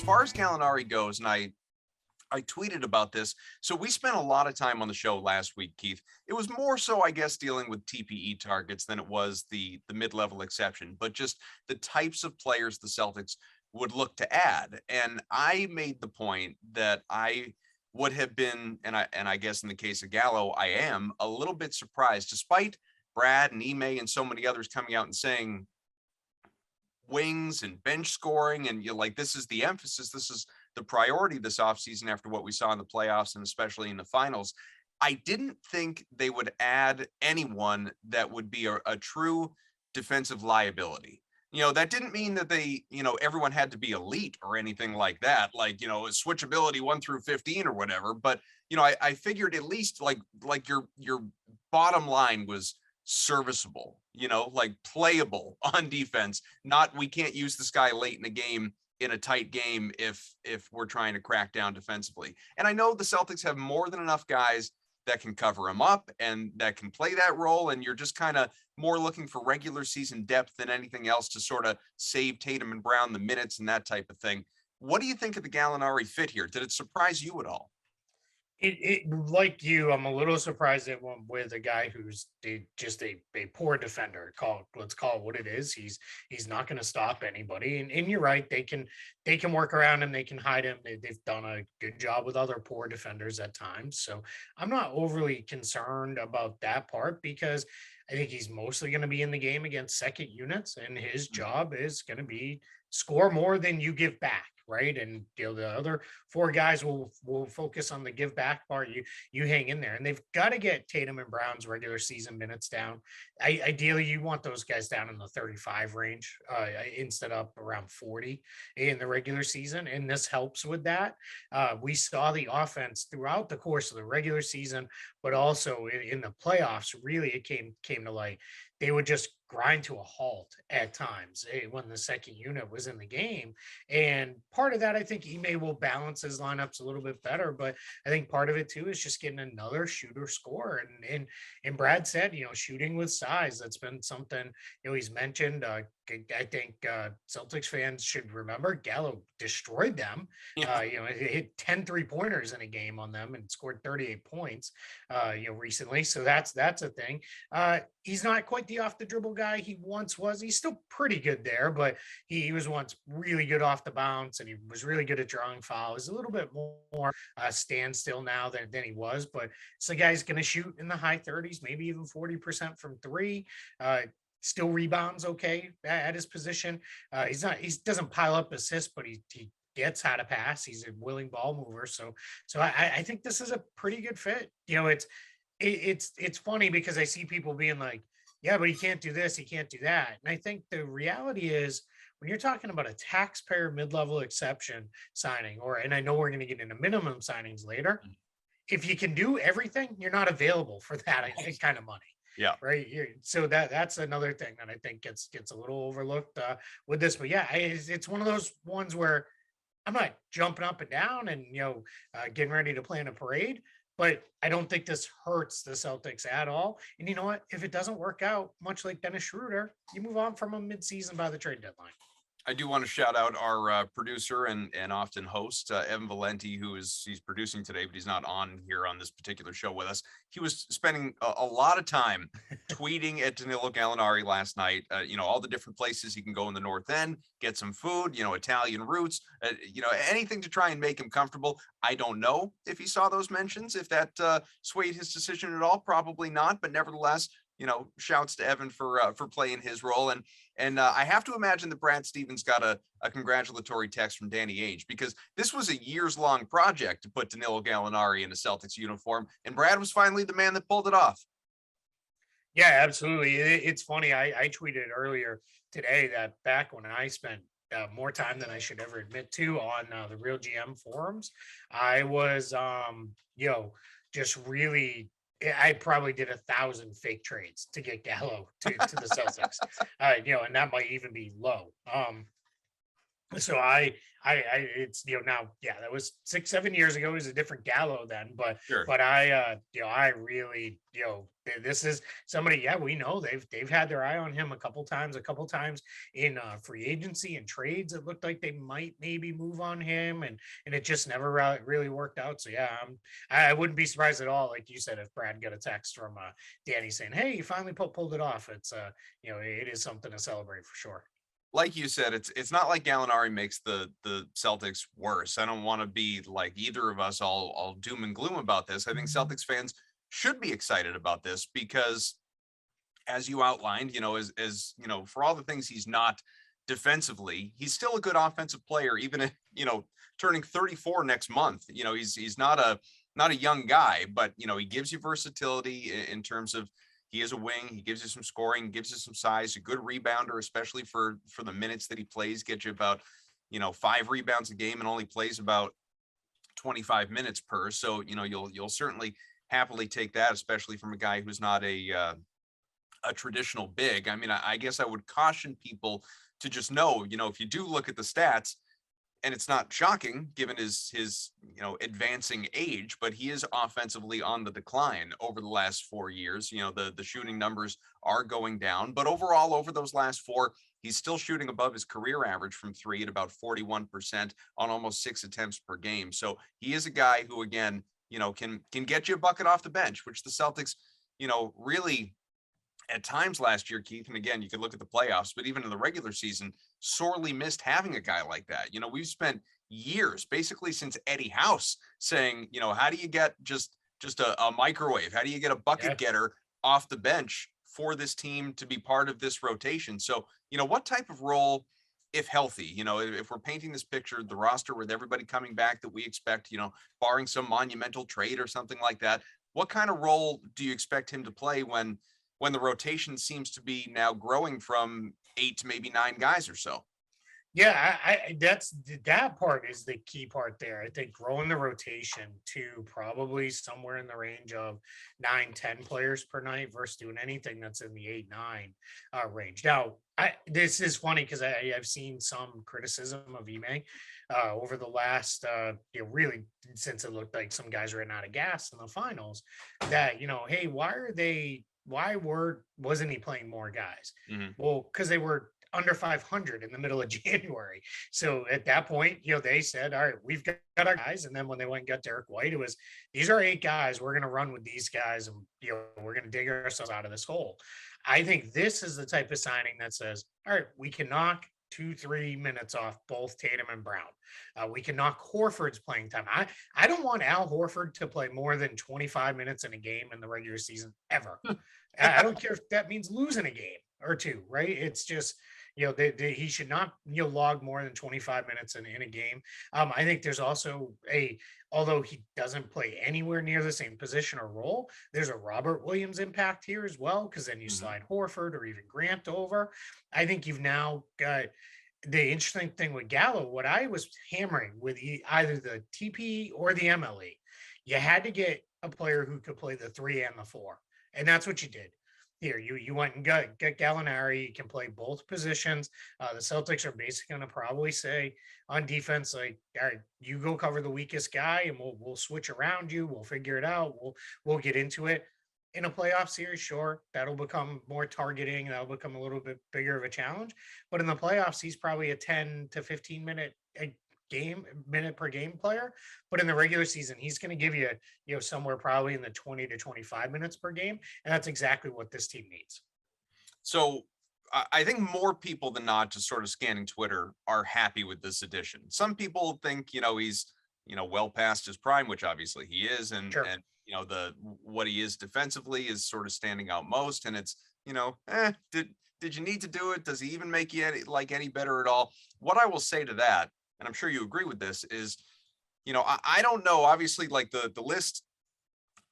far as Gallinari goes, and I tweeted about this. So we spent a lot of time on the show last week, Keith. It was more so, I guess, dealing with TPE targets than it was the mid-level exception, but just the types of players the Celtics would look to add. And I made the point that I would have been, and I guess in the case of Gallo, I am a little bit surprised, despite Brad and Ime and so many others coming out and saying wings and bench scoring, and you're like, this is the emphasis, this is the priority this offseason after what we saw in the playoffs and especially in the finals. I didn't think they would add anyone that would be a true defensive liability. That didn't mean that they, everyone had to be elite or anything like that, like, switchability 1 through 15 or whatever. But, I figured at least like your bottom line was serviceable, like playable on defense, not we can't use this guy late in the game in a tight game if we're trying to crack down defensively. And I know the Celtics have more than enough guys that can cover him up and that can play that role. And you're just kind of more looking for regular season depth than anything else to sort of save Tatum and Brown the minutes and that type of thing. What do you think of the Gallinari fit here? Did it surprise you at all? It like you, I'm a little surprised it went with a guy who's just a poor defender. Let's call it what it is. He's not going to stop anybody. And you're right, they can work around him, they can hide him. They've done a good job with other poor defenders at times. So I'm not overly concerned about that part because I think he's mostly going to be in the game against second units, and his job is going to be score more than you give back. Right. And the other 4 guys will focus on the give back part. You hang in there, and they've got to get Tatum and Brown's regular season minutes down. Ideally, you want those guys down in the 35 range instead of around 40 in the regular season. And this helps with that. We saw the offense throughout the course of the regular season, but also in the playoffs, really it came to light. They would just grind to a halt at times when the second unit was in the game. And part of that, I think Ime will balance his lineups a little bit better, but I think part of it too is just getting another shooter score. And Brad said, shooting with size, that's been something, he's mentioned. I think Celtics fans should remember Gallo destroyed them. Yeah. He hit 10 3-pointers in a game on them and scored 38 points, recently. So that's a thing. He's not quite the off the dribble guy he once was. He's still pretty good there, but he was once really good off the bounce, and he was really good at drawing fouls. He's a little bit more standstill now than he was, but it's the guy's going to shoot in the high 30s, maybe even 40% from 3. Still rebounds okay at his position. He doesn't pile up assists, but he gets how to pass. He's a willing ball mover. So I think this is a pretty good fit. It's funny because I see people being like, yeah, but he can't do this, he can't do that. And I think the reality is when you're talking about a taxpayer mid-level exception signing, and I know we're going to get into minimum signings later, if you can do everything, you're not available for that kind of money. Yeah. Right. So that's another thing that I think gets a little overlooked with this. But yeah, it's one of those ones where I'm not jumping up and down and getting ready to plan a parade, but I don't think this hurts the Celtics at all. And you know what? If it doesn't work out, much like Dennis Schroeder, you move on from a midseason by the trade deadline. I do want to shout out our producer and often host, Evan Valenti, he's producing today, but he's not on here on this particular show with us. He was spending a lot of time tweeting at Danilo Gallinari last night, all the different places he can go in the North End, get some food, Italian roots, anything to try and make him comfortable. I don't know if he saw those mentions, if that swayed his decision at all. Probably not, but nevertheless, shouts to Evan for playing his role. And I have to imagine that Brad Stevens got a congratulatory text from Danny Ainge, because this was a years-long project to put Danilo Gallinari in a Celtics uniform, and Brad was finally the man that pulled it off. Yeah, absolutely. It's funny. I tweeted earlier today that back when I spent more time than I should ever admit to on the Real GM forums, I was, just really I probably did 1,000 fake trades to get Gallo to the Celtics, and that might even be low. So it's, now, yeah, that was 6 7 years ago. It was a different Gallo then, Sure. but I really, this is somebody, yeah, we know they've had their eye on him a couple times in free agency and trades. It looked like they might maybe move on him, and it just never really worked out. So yeah, I wouldn't be surprised at all, like you said, if Brad got a text from Danny saying, hey, you finally pulled it off. It's it is something to celebrate for sure. Like you said, it's not like Gallinari makes the Celtics worse. I don't want to be like either of us all doom and gloom about this. I think Celtics fans should be excited about this because, as you outlined, as for all the things he's not defensively, he's still a good offensive player, even if, turning 34 next month. He's not a young guy, but he gives you versatility in terms of he is a wing. He gives you some scoring, gives you some size, a good rebounder, especially for the minutes that he plays, get you about, 5 rebounds a game and only plays about 25 minutes per. So, you'll certainly happily take that, especially from a guy who's not a traditional big. I mean, I guess I would caution people to just know, if you do look at the stats, and it's not shocking given his advancing age, but he is offensively on the decline over the last 4 years. The shooting numbers are going down, but overall over those last four, he's still shooting above his career average from three at about 41% on almost 6 attempts per game. So he is a guy who, again, can get you a bucket off the bench, which the Celtics, really at times last year, Keith, and again, you could look at the playoffs, but even in the regular season, sorely missed having a guy like that. We've spent years, basically since Eddie House, saying, how do you get just a microwave? How do you get a bucket Yeah. getter off the bench for this team to be part of this rotation? So, what type of role, if healthy, if we're painting this picture, the roster with everybody coming back that we expect, barring some monumental trade or something like that, what kind of role do you expect him to play when the rotation seems to be now growing from 8 to maybe 9 guys or so? Yeah, that part is the key part there. I think growing the rotation to probably somewhere in the range of 9 10 players per night versus doing anything that's in the 8 9 range. Now, this is funny because I've seen some criticism of Ime over the last really since it looked like some guys ran out of gas in the finals. That hey, wasn't he playing more guys? Mhm. Well, because they were under 500 in the middle of January. So at that point, they said, all right, we've got our guys. And then when they went and got Derek White, it was, these are 8 guys. We're going to run with these guys and, we're going to dig ourselves out of this hole. I think this is the type of signing that says, all right, we can knock 2 3 minutes off both Tatum and Brown. We can knock Horford's playing time. I don't want Al Horford to play more than 25 minutes in a game in the regular season ever. I don't care if that means losing a game or two, right? It's just, he should not, log more than 25 minutes in a game. I think there's also although he doesn't play anywhere near the same position or role, there's a Robert Williams impact here as well, because then you Mhm. slide Horford or even Grant over. I think you've now got the interesting thing with Gallo, what I was hammering with either the TP or the MLE, you had to get a player who could play the 3 and the 4. And that's what you did. Here, you went and got Gallinari. You can play both positions. The Celtics are basically going to probably say on defense, like, all right, you go cover the weakest guy, and we'll switch around you. We'll figure it out. We'll get into it in a playoff series. Sure, that'll become more targeting. That'll become a little bit bigger of a challenge. But in the playoffs, he's probably a 10 to 15 minute minute per game player. But in the regular season, he's going to give you somewhere probably in the 20 to 25 minutes per game, and that's exactly what this team needs. So I think more people than not, just sort of scanning Twitter, are happy with this addition. Some people think, he's, well past his prime, which obviously he is. Sure. And, the what he is defensively is sort of standing out most. And it's, did you need to do it? Does he even make you any better at all? What I will say to that, and I'm sure you agree with this, is, I don't know, obviously, like the list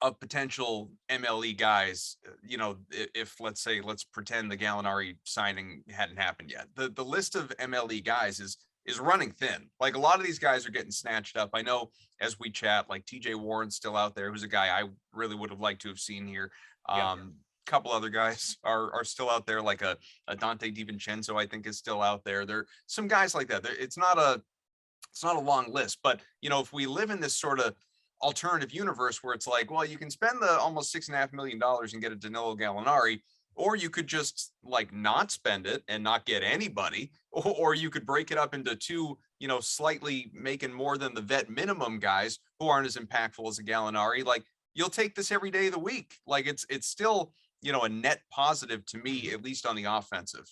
of potential MLE guys, if let's pretend the Gallinari signing hadn't happened yet. The list of MLE guys is running thin. Like a lot of these guys are getting snatched up. I know as we chat, like TJ Warren's still out there, who's a guy I really would have liked to have seen here. Yep. couple other guys are still out there, like a Dante DiVincenzo, I think is still out there. There are some guys like that. It's not a long list, but if we live in this sort of alternative universe where it's like, well, you can spend the almost $6.5 million and get a Danilo Gallinari, or you could just like not spend it and not get anybody, or you could break it up into two, slightly making more than the vet minimum guys who aren't as impactful as a Gallinari. Like you'll take this every day of the week. Like it's still, a net positive to me, at least on the offensive.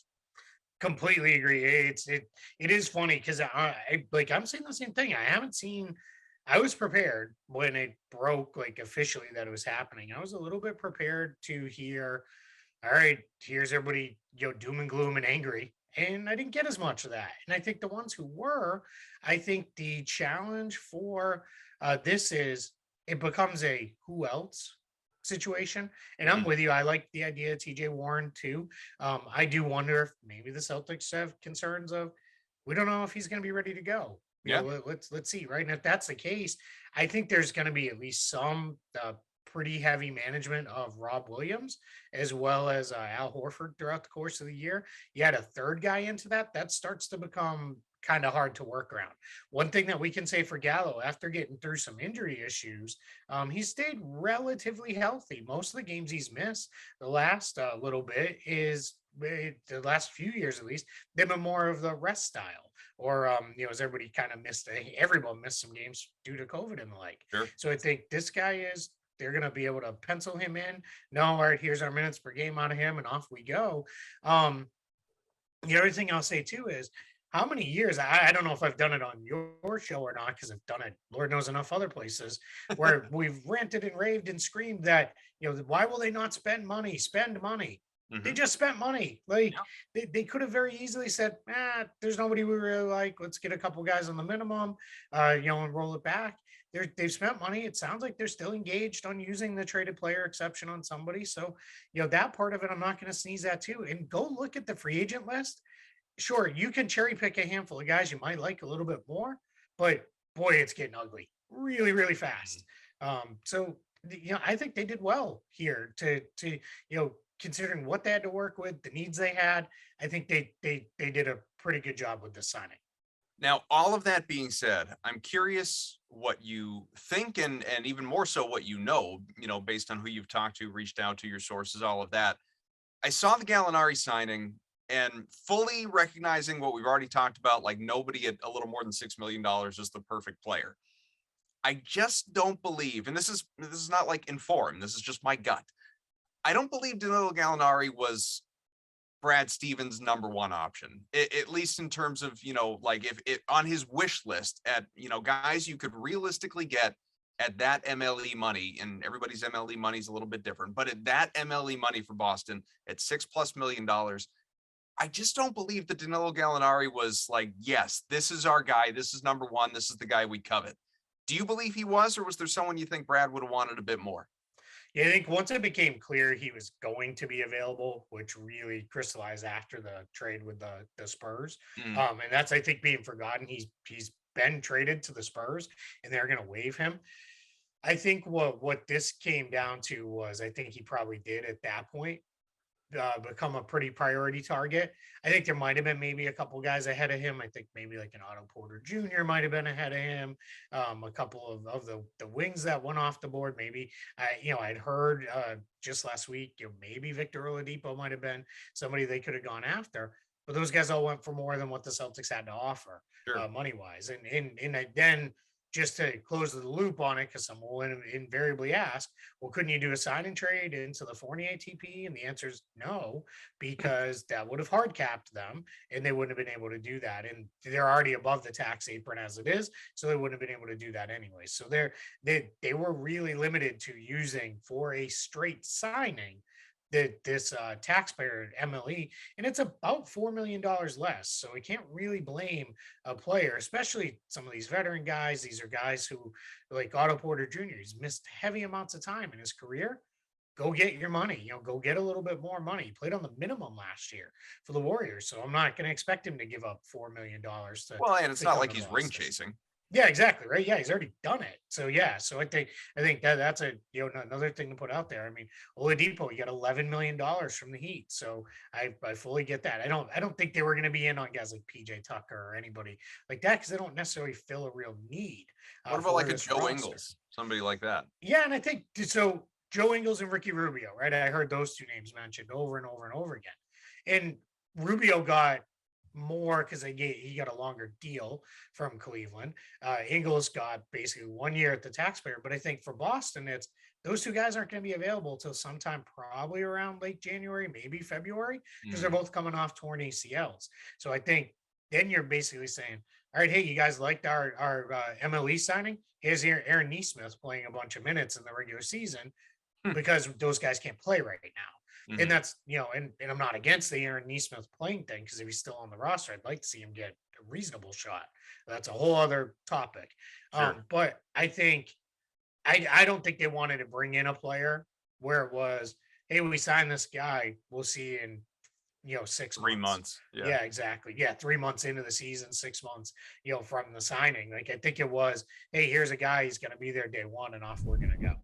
Completely agree. It is funny because like I'm saying the same thing. I haven't seen. I was prepared when it broke like officially that it was happening. I was a little bit prepared to hear, all right, here's everybody, doom and gloom and angry. And I didn't get as much of that. And I think the ones who were, I think the challenge for this is it becomes a who else situation. And I'm Mhm. with you. I like the idea of TJ Warren too. I do wonder if maybe the Celtics have concerns of we don't know if he's going to be ready to go. Yeah. Let's see, right? And if that's the case, I think there's going to be at least some pretty heavy management of Rob Williams as well as Al Horford throughout the course of the year. You add a third guy into that, that starts to become kind of hard to work around. One thing that we can say for Gallo, after getting through some injury issues, he's stayed relatively healthy. Most of the games he's missed the last little bit is the last few years at least, they've been more of the rest style. Or as everybody kind of missed, everyone missed some games due to COVID and the like. Sure. So I think this guy is they're going to be able to pencil him in. No, all right, here's our minutes per game out of him, and off we go. The other thing I'll say too is how many years I don't know if I've done it on your show or not because I've done it, Lord knows, enough other places where we've ranted and raved and screamed that why will they not spend money? Spend money. They Hmm. just spent money. Like Yeah. they could have very easily said, there's nobody we really like. Let's get a couple guys on the minimum, and roll it back. They've spent money. It sounds like they're still engaged on using the traded player exception on somebody. So, that part of it, I'm not going to sneeze at too. And go look at the free agent list. Sure, you can cherry pick a handful of guys you might like a little bit more, but boy, it's getting ugly really, really Mhm. fast. So I think they did well here to considering what they had to work with, the needs they had. I think they did a pretty good job with the signing. Now, all of that being said, I'm curious what you think, and even more so what based on who you've talked to, reached out to, your sources, all of that. I saw the Gallinari signing and fully recognizing what we've already talked about, like nobody at a little more than $6 million is the perfect player. I just don't believe, and this is not like informed, this is just my gut. I don't believe Danilo Gallinari was Brad Stevens' number one option, at least in terms of, like if it on his wish list at, guys you could realistically get at that MLE money, and everybody's MLE money is a little bit different, but at that MLE money for Boston at $6+ million, I just don't believe that Danilo Gallinari was like, yes, this is our guy. This is number one. This is the guy we covet. Do you believe he was, or was there someone you think Brad would have wanted a bit more? Yeah, I think once it became clear he was going to be available, which really crystallized after the trade with the Spurs, Mm, and that's I think being forgotten. He's been traded to the Spurs, and they're going to waive him. I think what this came down to was I think he probably did at that point become a pretty priority target. I think there might have been maybe a couple guys ahead of him. I think maybe like an Otto Porter Jr. might have been ahead of him. A couple of the wings that went off the board. Maybe I'd heard just last week, maybe Victor Oladipo might have been somebody they could have gone after. But those guys all went for more than what the Celtics had to offer sure. money wise. And then just to close the loop on it, because someone will invariably ask, well, couldn't you do a sign and trade into the Fournier ATP? And the answer is no, because that would have hard capped them and they wouldn't have been able to do that. And they're already above the tax apron as it is. So they wouldn't have been able to do that anyway. So they were really limited to using for a straight signing this taxpayer MLE, and it's about $4 million less. So we can't really blame a player, especially some of these veteran guys. These are guys who, like Otto Porter Jr., he's missed heavy amounts of time in his career. Go get your money, go get a little bit more money. He played on the minimum last year for the Warriors. So I'm not going to expect him to give up $4 million Well, and it's to not come like to he's ring Boston. chasing. Yeah, exactly. Right. Yeah, he's already done it. So yeah, so I think that that's a another thing to put out there. I mean, Oladipo, you got $11 million from the Heat, so I fully get that. I don't think they were going to be in on guys like PJ Tucker or anybody like that because they don't necessarily fill a real need What about for like a this Joe roster. Ingles, somebody like that? Yeah, and I think so. Joe Ingles and Ricky Rubio, right? I heard those two names mentioned over and over and over again. And Rubio got more because he got a longer deal from Cleveland. Ingles got basically 1 year at the taxpayer. But I think for Boston, it's those two guys aren't going to be available till sometime probably around late January, maybe February, because they're Mm, both coming off torn ACLs. So I think then you're basically saying, all right, hey, you guys liked our MLE signing? Here's Aaron Neesmith playing a bunch of minutes in the regular season hmm, because those guys can't play right now. And mhm, that's, and I'm not against the Aaron Neesmith playing thing because if he's still on the roster, I'd like to see him get a reasonable shot. That's a whole other topic. sure. But I think I don't think they wanted to bring in a player where it was, hey, we signed this guy, we'll see you in 6 3 months. months. Yeah. Yeah, exactly. Yeah, 3 months into the season, 6 months, from the signing. Like I think it was, hey, here's a guy, he's going to be there day one, and off we're going to go.